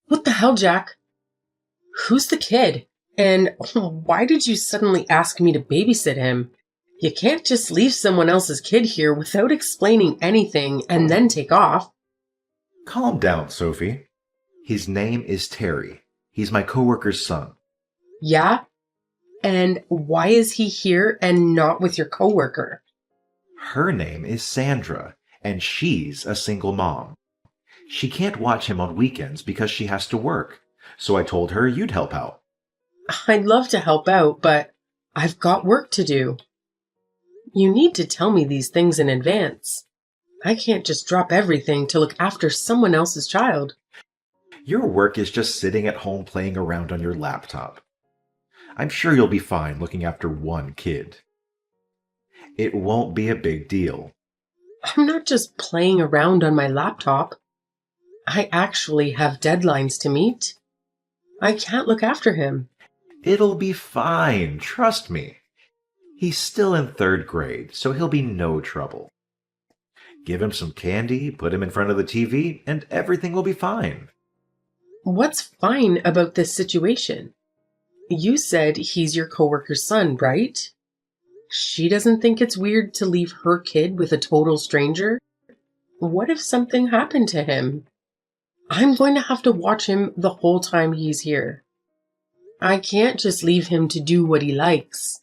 What the hell, Jack? Who's the kid? And why did you suddenly ask me to babysit him? You can't just leave someone else's kid here without explaining anything and then take off. Calm down, Sophie. His name is Terry. He's my coworker's son. Yeah? And why is he here and not with your coworker? Her name is Sandra, and she's a single mom. She can't watch him on weekends because she has to work, so I told her you'd help out. I'd love to help out, but I've got work to do. You need to tell me these things in advance. I can't just drop everything to look after someone else's child. Your work is just sitting at home playing around on your laptop. I'm sure you'll be fine looking after one kid. It won't be a big deal. I'm not just playing around on my laptop. I actually have deadlines to meet. I can't look after him. It'll be fine, trust me. He's still in 3rd grade, so he'll be no trouble. Give him some candy, put him in front of the TV, and everything will be fine. What's fine about this situation? You said he's your coworker's son, right? She doesn't think it's weird to leave her kid with a total stranger? What if something happened to him? I'm going to have to watch him the whole time he's here. I can't just leave him to do what he likes.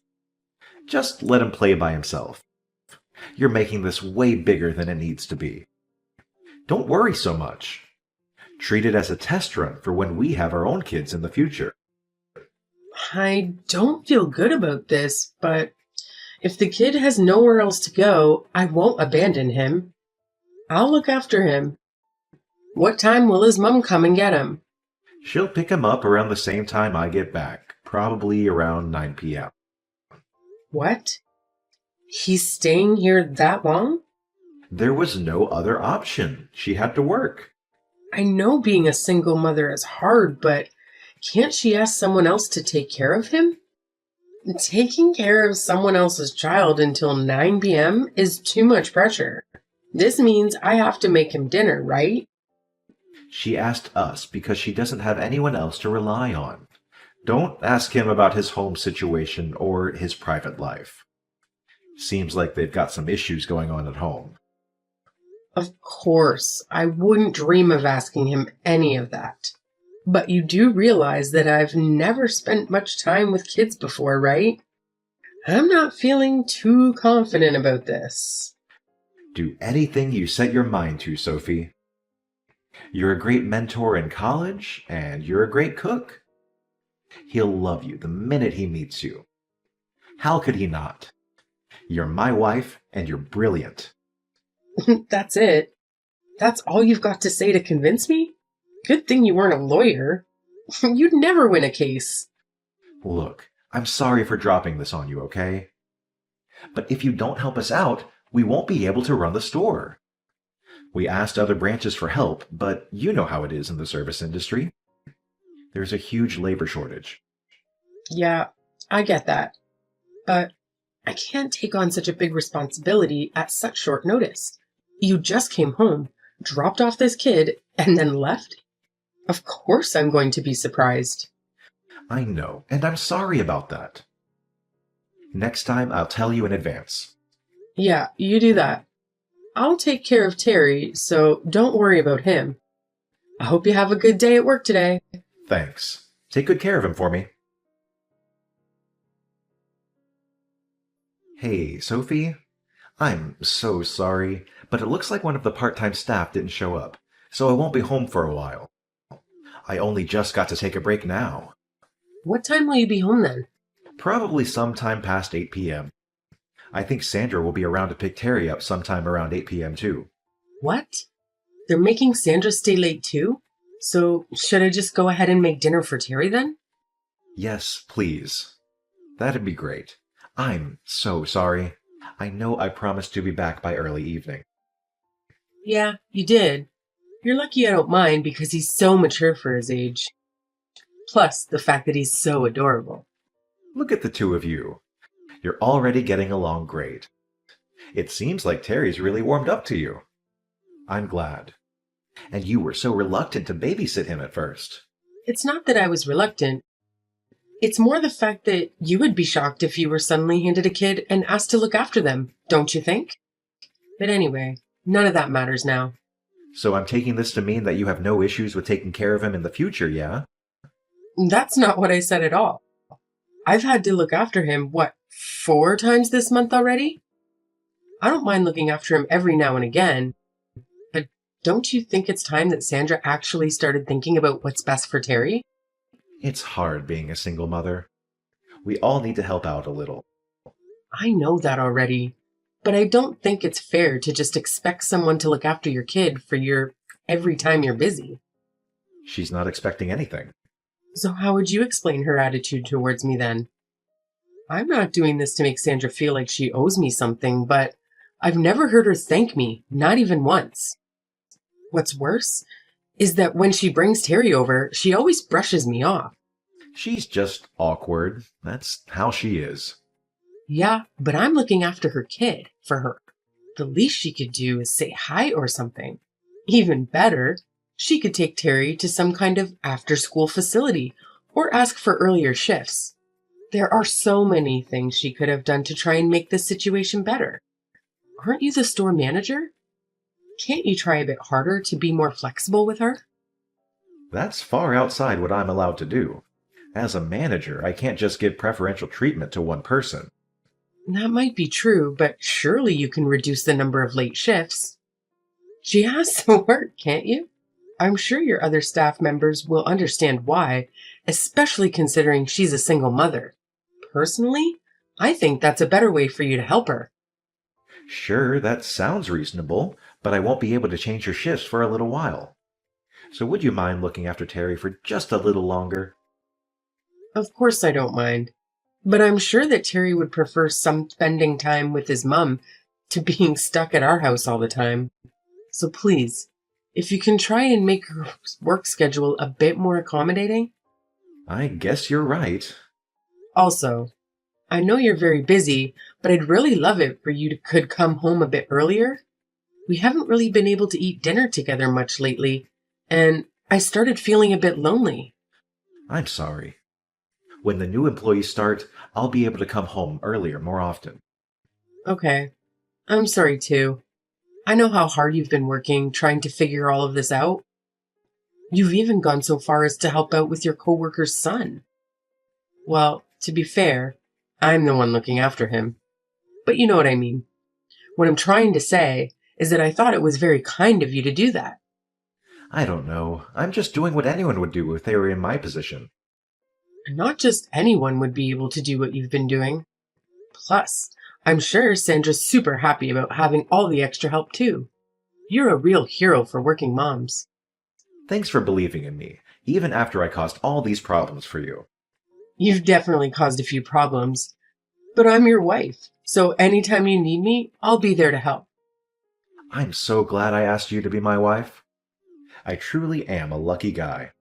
Just let him play by himself. You're making this way bigger than it needs to be. Don't worry so much. Treat it as a test run for when we have our own kids in the future. I don't feel good about this, but if the kid has nowhere else to go, I won't abandon him. I'll look after him. What time will his mom come and get him? She'll pick him up around the same time I get back, probably around 9 p.m. What? He's staying here that long? There was no other option. She had to work. I know being a single mother is hard, but can't she ask someone else to take care of him? Taking care of someone else's child until 9 p.m. is too much pressure. This means I have to make him dinner, right? She asked us because she doesn't have anyone else to rely on. Don't ask him about his home situation or his private life. Seems like they've got some issues going on at home. Of course, I wouldn't dream of asking him any of that. But you do realize that I've never spent much time with kids before, right? I'm not feeling too confident about this. Do anything you set your mind to, Sophie. You're a great mentor in college, and you're a great cook. He'll love you the minute he meets you. How could he not? You're my wife, and you're brilliant. That's it. That's all you've got to say to convince me? Good thing you weren't a lawyer. You'd never win a case. Look, I'm sorry for dropping this on you, okay? But if you don't help us out, we won't be able to run the store. We asked other branches for help, but you know how it is in the service industry. There's a huge labor shortage. Yeah, I get that. But I can't take on such a big responsibility at such short notice. You just came home, dropped off this kid, and then left? Of course I'm going to be surprised. I know, and I'm sorry about that. Next time, I'll tell you in advance. Yeah, you do that. I'll take care of Terry, so don't worry about him. I hope you have a good day at work today. Thanks. Take good care of him for me. Hey, Sophie. I'm so sorry, but it looks like one of the part-time staff didn't show up, so I won't be home for a while. I only just got to take a break now. What time will you be home then? Probably sometime past 8 p.m. I think Sandra will be around to pick Terry up sometime around 8 p.m. too. What? They're making Sandra stay late too? So should I just go ahead and make dinner for Terry then? Yes, please. That'd be great. I'm so sorry. I know I promised to be back by early evening. Yeah, you did. You're lucky I don't mind because he's so mature for his age. Plus, the fact that he's so adorable. Look at the two of you. You're already getting along great. It seems like Terry's really warmed up to you. I'm glad. And you were so reluctant to babysit him at first. It's not that I was reluctant. It's more the fact that you would be shocked if you were suddenly handed a kid and asked to look after them, don't you think? But anyway, none of that matters now. So I'm taking this to mean that you have no issues with taking care of him in the future, yeah? That's not what I said at all. I've had to look after him, 4 times this month already? I don't mind looking after him every now and again, but don't you think it's time that Sandra actually started thinking about what's best for Terry? It's hard being a single mother. We all need to help out a little. I know that already, but I don't think it's fair to just expect someone to look after your kid for your every time you're busy. She's not expecting anything. So how would you explain her attitude towards me then? I'm not doing this to make Sandra feel like she owes me something, but I've never heard her thank me, not even once. What's worse is that when she brings Terry over, she always brushes me off. She's just awkward. That's how she is. Yeah, but I'm looking after her kid for her. The least she could do is say hi or something. Even better, she could take Terry to some kind of after-school facility or ask for earlier shifts. There are so many things she could have done to try and make this situation better. Aren't you the store manager? Can't you try a bit harder to be more flexible with her? That's far outside what I'm allowed to do. As a manager, I can't just give preferential treatment to one person. That might be true, but surely you can reduce the number of late shifts. She has to work, can't you? I'm sure your other staff members will understand why, especially considering she's a single mother. Personally, I think that's a better way for you to help her. Sure, that sounds reasonable, but I won't be able to change her shifts for a little while. So would you mind looking after Terry for just a little longer? Of course I don't mind. But I'm sure that Terry would prefer some spending time with his mum to being stuck at our house all the time. So please, if you can try and make her work schedule a bit more accommodating. I guess you're right. Also, I know you're very busy, but I'd really love it for you to could come home a bit earlier. We haven't really been able to eat dinner together much lately, and I started feeling a bit lonely. I'm sorry. When the new employees start, I'll be able to come home earlier more often. Okay, I'm sorry too. I know how hard you've been working trying to figure all of this out. You've even gone so far as to help out with your coworker's son. Well, to be fair, I'm the one looking after him. But you know what I mean. What I'm trying to say is that I thought it was very kind of you to do that. I don't know. I'm just doing what anyone would do if they were in my position. And not just anyone would be able to do what you've been doing. Plus, I'm sure Sandra's super happy about having all the extra help too. You're a real hero for working moms. Thanks for believing in me, even after I caused all these problems for you. You've definitely caused a few problems. But I'm your wife, so anytime you need me, I'll be there to help. I'm so glad I asked you to be my wife. I truly am a lucky guy.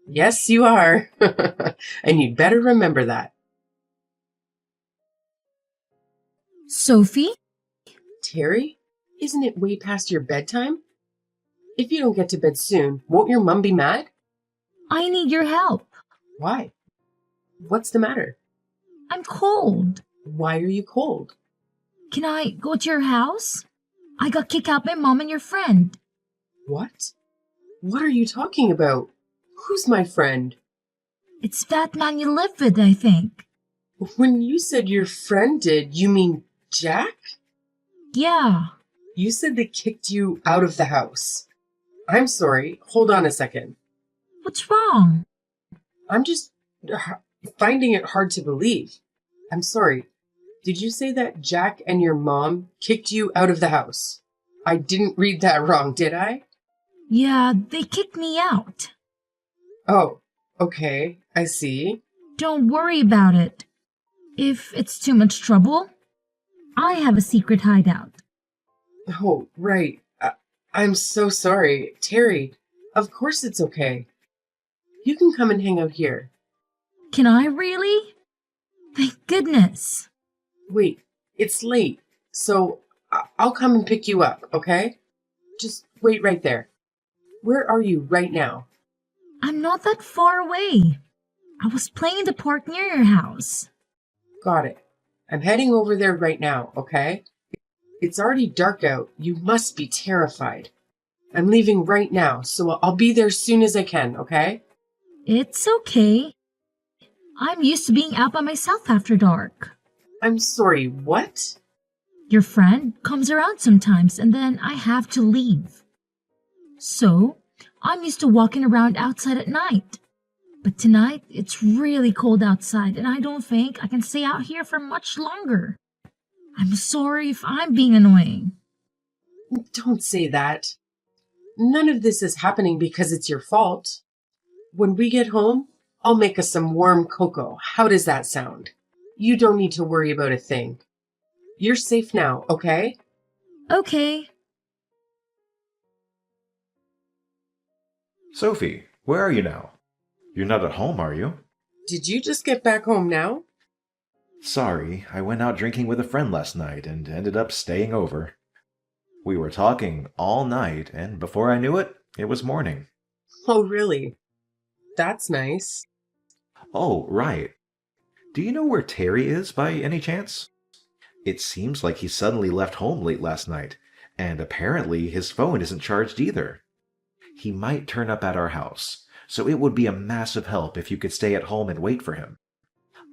Yes, you are. And you'd better remember that. Sophie? Terry, isn't it way past your bedtime? If you don't get to bed soon, won't your mum be mad? I need your help. Why? What's the matter? I'm cold. Why are you cold? Can I go to your house? I got kicked out by Mom and your friend. What? What are you talking about? Who's my friend? It's that man you live with, I think. When you said your friend did, you mean Jack? Yeah. You said they kicked you out of the house. I'm sorry. Hold on a second. What's wrong? I'm just finding it hard to believe. I'm sorry. Did you say that Jack and your mom kicked you out of the house? I didn't read that wrong, did I? Yeah, they kicked me out. Oh, okay. I see. Don't worry about it. If it's too much trouble, I have a secret hideout. Oh, right. I'm so sorry. Terry, of course it's okay. You can come and hang out here. Can I really? Thank goodness. Wait, it's late, so I'll come and pick you up, okay? Just wait right there. Where are you right now? I'm not that far away. I was playing in the park near your house. Got it. I'm heading over there right now, okay? It's already dark out. You must be terrified. I'm leaving right now, so I'll be there as soon as I can, okay? It's okay. I'm used to being out by myself after dark. I'm sorry, what? Your friend comes around sometimes and then I have to leave. So, I'm used to walking around outside at night. But tonight, it's really cold outside and I don't think I can stay out here for much longer. I'm sorry if I'm being annoying. Don't say that. None of this is happening because it's your fault. When we get home, I'll make us some warm cocoa. How does that sound? You don't need to worry about a thing. You're safe now, okay? Okay. Sophie, where are you now? You're not at home, are you? Did you just get back home now? Sorry, I went out drinking with a friend last night and ended up staying over. We were talking all night, and before I knew it, it was morning. Oh, really? That's nice. Oh, right. Do you know where Terry is by any chance? It seems like he suddenly left home late last night, and apparently his phone isn't charged either. He might turn up at our house, so it would be a massive help if you could stay at home and wait for him.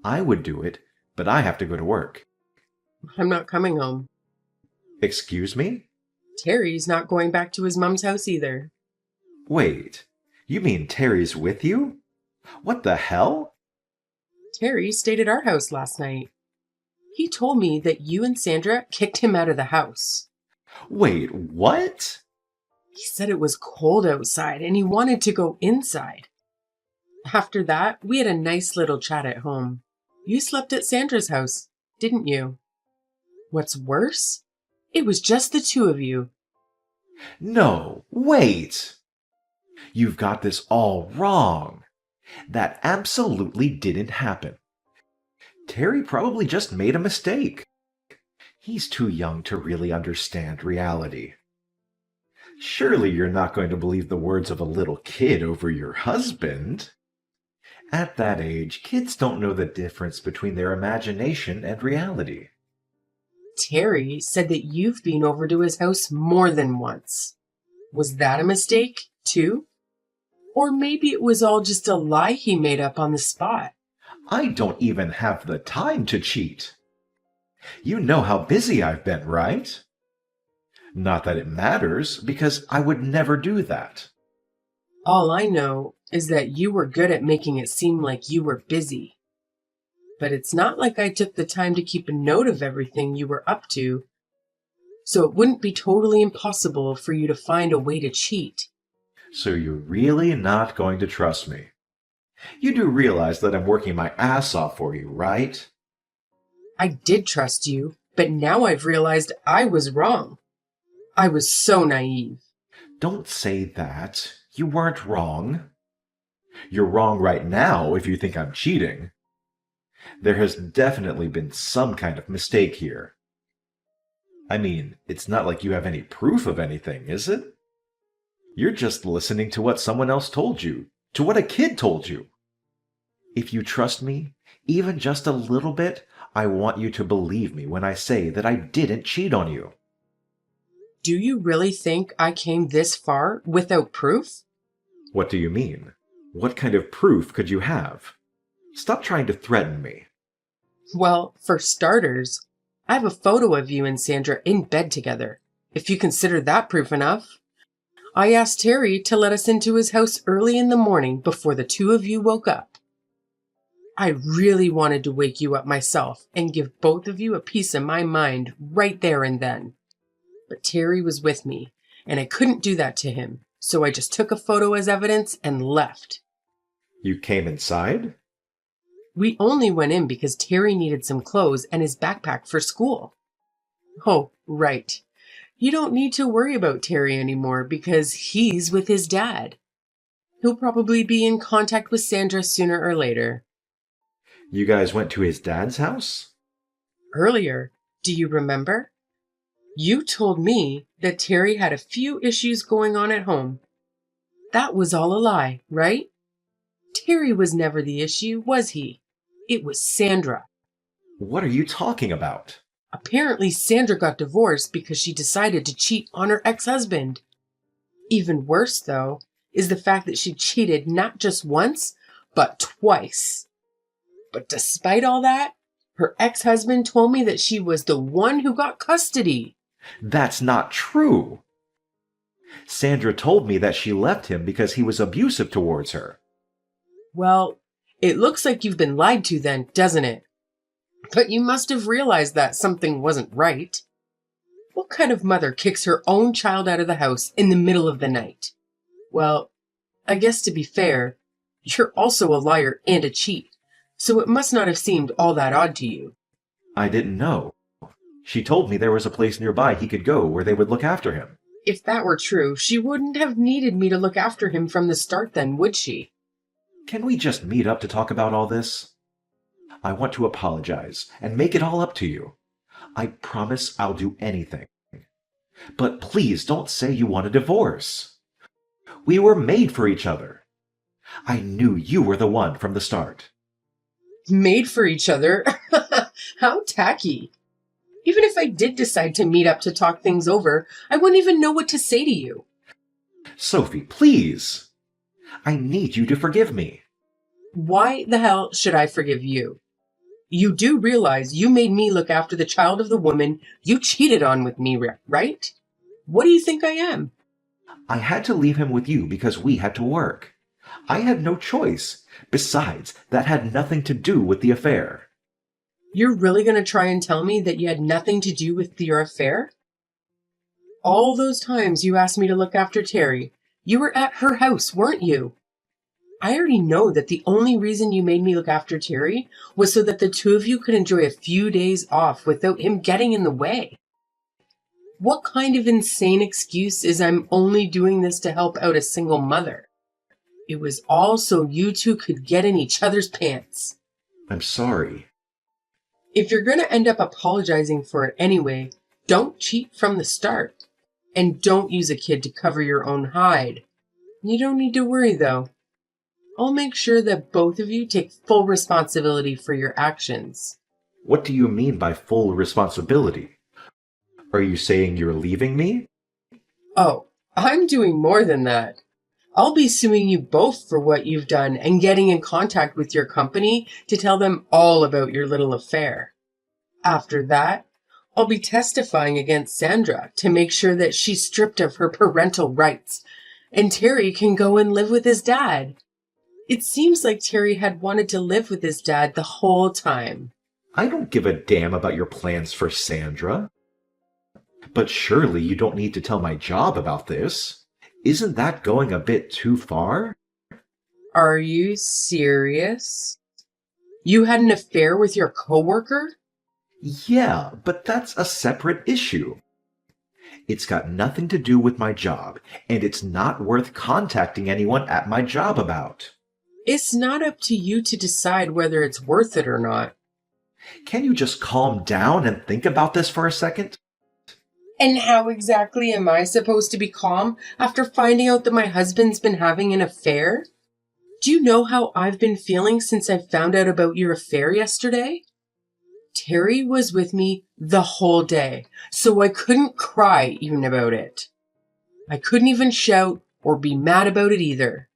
I would do it, but I have to go to work. I'm not coming home. Excuse me? Terry's not going back to his mom's house either. Wait, you mean Terry's with you? What the hell? Terry stayed at our house last night. He told me that you and Sandra kicked him out of the house. Wait, what? He said it was cold outside and he wanted to go inside. After that, we had a nice little chat at home. You slept at Sandra's house, didn't you? What's worse? It was just the two of you. No, wait! You've got this all wrong. That absolutely didn't happen. Terry probably just made a mistake. He's too young to really understand reality. Surely you're not going to believe the words of a little kid over your husband. At that age, kids don't know the difference between their imagination and reality. Terry said that you've been over to his house more than once. Was that a mistake, too? Or maybe it was all just a lie he made up on the spot. I don't even have the time to cheat. You know how busy I've been, right? Not that it matters, because I would never do that. All I know is that you were good at making it seem like you were busy. But it's not like I took the time to keep a note of everything you were up to, so it wouldn't be totally impossible for you to find a way to cheat. So you're really not going to trust me. You do realize that I'm working my ass off for you, right? I did trust you, but now I've realized I was wrong. I was so naive. Don't say that. You weren't wrong. You're wrong right now if you think I'm cheating. There has definitely been some kind of mistake here. I mean, it's not like you have any proof of anything, is it? You're just listening to what someone else told you, to what a kid told you. If you trust me, even just a little bit, I want you to believe me when I say that I didn't cheat on you. Do you really think I came this far without proof? What do you mean? What kind of proof could you have? Stop trying to threaten me. Well, for starters, I have a photo of you and Sandra in bed together, if you consider that proof enough. I asked Terry to let us into his house early in the morning before the two of you woke up. I really wanted to wake you up myself and give both of you a piece of my mind right there and then. But Terry was with me, and I couldn't do that to him, so I just took a photo as evidence and left. You came inside? We only went in because Terry needed some clothes and his backpack for school. Oh, right. You don't need to worry about Terry anymore because he's with his dad. He'll probably be in contact with Sandra sooner or later. You guys went to his dad's house? Earlier, do you remember? You told me that Terry had a few issues going on at home. That was all a lie, right? Terry was never the issue, was he? It was Sandra. What are you talking about? Apparently, Sandra got divorced because she decided to cheat on her ex-husband. Even worse, though, is the fact that she cheated not just once, but twice. But despite all that, her ex-husband told me that she was the one who got custody. That's not true. Sandra told me that she left him because he was abusive towards her. Well, it looks like you've been lied to then, doesn't it? But you must have realized that something wasn't right. What kind of mother kicks her own child out of the house in the middle of the night? Well, I guess to be fair, you're also a liar and a cheat, so it must not have seemed all that odd to you. I didn't know. She told me there was a place nearby he could go where they would look after him. If that were true, she wouldn't have needed me to look after him from the start then, would she? Can we just meet up to talk about all this? I want to apologize and make it all up to you. I promise I'll do anything. But please don't say you want a divorce. We were made for each other. I knew you were the one from the start. Made for each other? How tacky. Even if I did decide to meet up to talk things over, I wouldn't even know what to say to you. Sophie, please. I need you to forgive me. Why the hell should I forgive you? You do realize you made me look after the child of the woman you cheated on with me, right? What do you think I am? I had to leave him with you because we had to work. I had no choice. Besides, that had nothing to do with the affair. You're really going to try and tell me that you had nothing to do with your affair? All those times you asked me to look after Terry, you were at her house, weren't you? I already know that the only reason you made me look after Terry was so that the two of you could enjoy a few days off without him getting in the way. What kind of insane excuse is I'm only doing this to help out a single mother? It was all so you two could get in each other's pants. I'm sorry. If you're going to end up apologizing for it anyway, don't cheat from the start. And don't use a kid to cover your own hide. You don't need to worry, though. I'll make sure that both of you take full responsibility for your actions. What do you mean by full responsibility? Are you saying you're leaving me? Oh, I'm doing more than that. I'll be suing you both for what you've done and getting in contact with your company to tell them all about your little affair. After that, I'll be testifying against Sandra to make sure that she's stripped of her parental rights and Terry can go and live with his dad. It seems like Terry had wanted to live with his dad the whole time. I don't give a damn about your plans for Sandra. But surely you don't need to tell my job about this. Isn't that going a bit too far? Are you serious? You had an affair with your coworker? Yeah, but that's a separate issue. It's got nothing to do with my job, and it's not worth contacting anyone at my job about. It's not up to you to decide whether it's worth it or not. Can you just calm down and think about this for a second? And how exactly am I supposed to be calm after finding out that my husband's been having an affair? Do you know how I've been feeling since I found out about your affair yesterday? Terry was with me the whole day, so I couldn't cry even about it. I couldn't even shout or be mad about it either.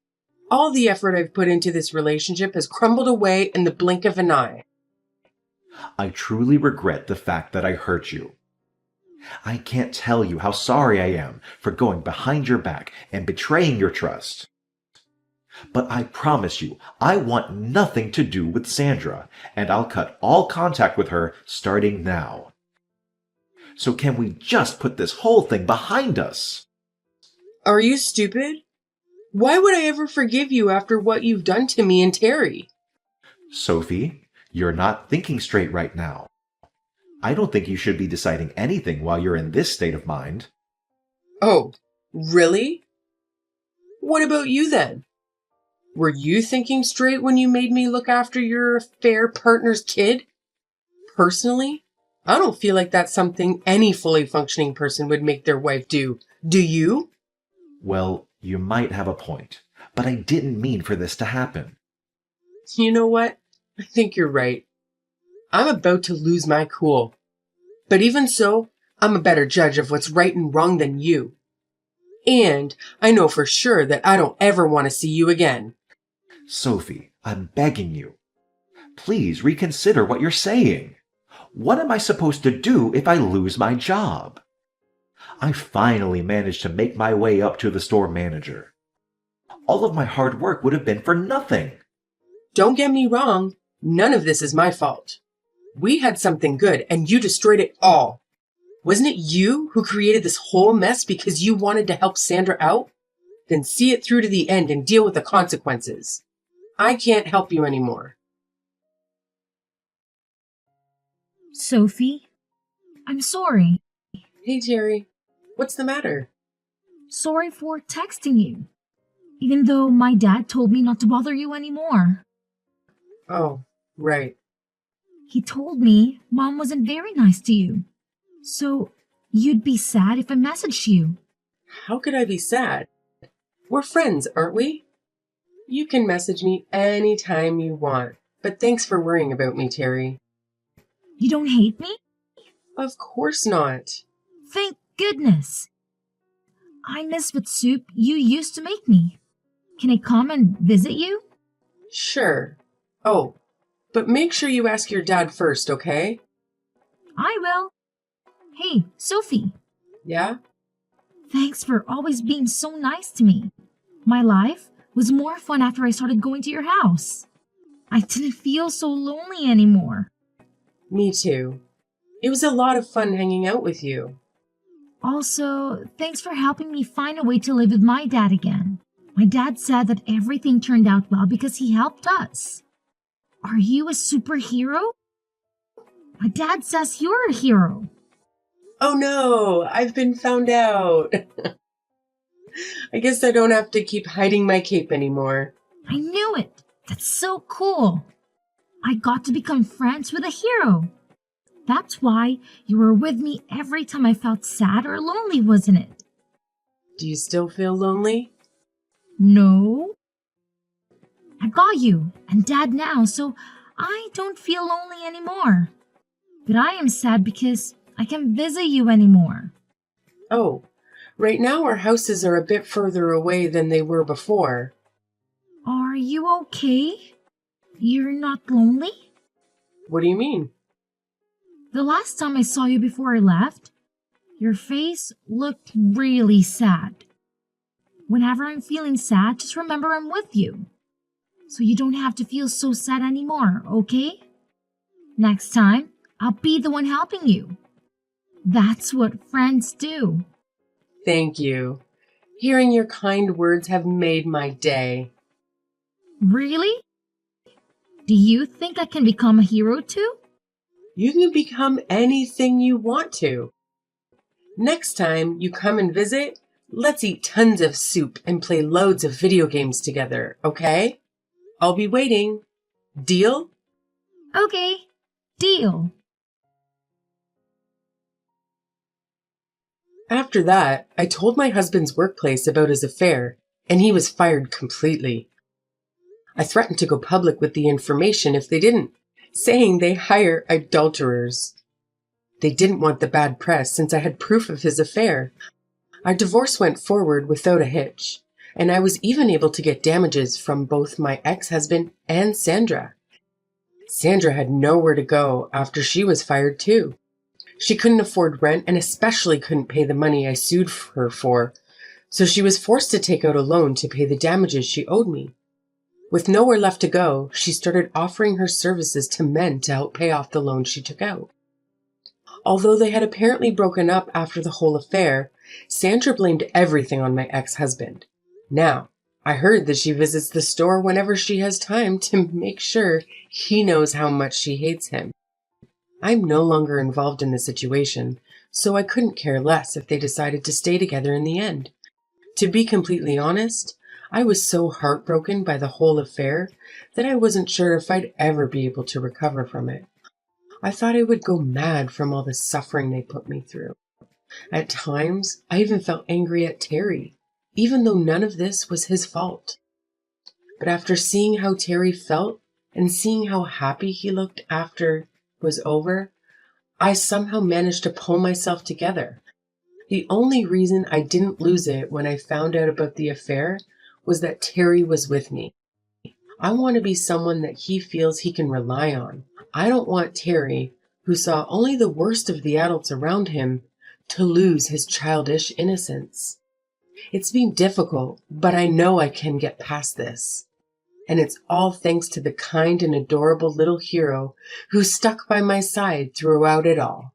All the effort I've put into this relationship has crumbled away in the blink of an eye. I truly regret the fact that I hurt you. I can't tell you how sorry I am for going behind your back and betraying your trust. But I promise you, I want nothing to do with Sandra, and I'll cut all contact with her starting now. So can we just put this whole thing behind us? Are you stupid? Why would I ever forgive you after what you've done to me and Terry? Sophie, you're not thinking straight right now. I don't think you should be deciding anything while you're in this state of mind. Oh, really? What about you then? Were you thinking straight when you made me look after your affair partner's kid? Personally, I don't feel like that's something any fully functioning person would make their wife do. Do you? Well, You might have a point, but I didn't mean for this to happen. You know what? I think you're right. I'm about to lose my cool. But even so, I'm a better judge of what's right and wrong than you. And I know for sure that I don't ever want to see you again. Sophie, I'm begging you. Please reconsider what you're saying. What am I supposed to do if I lose my job? I finally managed to make my way up to the store manager. All of my hard work would have been for nothing. Don't get me wrong, none of this is my fault. We had something good and you destroyed it all. Wasn't it you who created this whole mess because you wanted to help Sandra out? Then see it through to the end and deal with the consequences. I can't help you anymore. Sophie, I'm sorry. Hey, Terry, what's the matter? Sorry for texting you. Even though my dad told me not to bother you anymore. Oh, right. He told me Mom wasn't very nice to you. So you'd be sad if I messaged you. How could I be sad? We're friends, aren't we? You can message me anytime you want, but thanks for worrying about me, Terry. You don't hate me? Of course not. Thank goodness. I miss what soup you used to make me. Can I come and visit you? Sure. Oh, but make sure you ask your dad first, okay? I will. Hey, Sophie. Yeah? Thanks for always being so nice to me. My life was more fun after I started going to your house. I didn't feel so lonely anymore. Me too. It was a lot of fun hanging out with you. Also, thanks for helping me find a way to live with my dad again. My dad said that everything turned out well because he helped us. Are you a superhero? My dad says you're a hero. Oh no, I've been found out. I guess I don't have to keep hiding my cape anymore. I knew it. That's so cool. I got to become friends with a hero. That's why you were with me every time I felt sad or lonely, wasn't it? Do you still feel lonely? No. I got you and Dad now, so I don't feel lonely anymore. But I am sad because I can't visit you anymore. Oh, right now our houses are a bit further away than they were before. Are you okay? You're not lonely? What do you mean? The last time I saw you before I left, your face looked really sad. Whenever I'm feeling sad, just remember I'm with you. So you don't have to feel so sad anymore, okay? Next time, I'll be the one helping you. That's what friends do. Thank you. Hearing your kind words have made my day. Really? Do you think I can become a hero too? You can become anything you want to. Next time you come and visit, let's eat tons of soup and play loads of video games together, okay? I'll be waiting. Deal? Okay, deal. After that, I told my husband's workplace about his affair, and he was fired completely. I threatened to go public with the information if they didn't, saying they hire adulterers. They didn't want the bad press since I had proof of his affair. Our divorce went forward without a hitch, and I was even able to get damages from both my ex-husband and Sandra. Sandra had nowhere to go after she was fired too. She couldn't afford rent and especially couldn't pay the money I sued her for, so she was forced to take out a loan to pay the damages she owed me. With nowhere left to go, she started offering her services to men to help pay off the loan she took out. Although they had apparently broken up after the whole affair, Sandra blamed everything on my ex-husband. Now, I heard that she visits the store whenever she has time to make sure he knows how much she hates him. I'm no longer involved in the situation, so I couldn't care less if they decided to stay together in the end. To be completely honest, I was so heartbroken by the whole affair that I wasn't sure if I'd ever be able to recover from it. I thought I would go mad from all the suffering they put me through. At times, I even felt angry at Terry. even though none of this was his fault. But after seeing how Terry felt and seeing how happy he looked after it was over, I somehow managed to pull myself together. The only reason I didn't lose it when I found out about the affair was that Terry was with me. I want to be someone that he feels he can rely on. I don't want Terry, who saw only the worst of the adults around him, to lose his childish innocence. It's been difficult, but I know I can get past this. And it's all thanks to the kind and adorable little hero who stuck by my side throughout it all.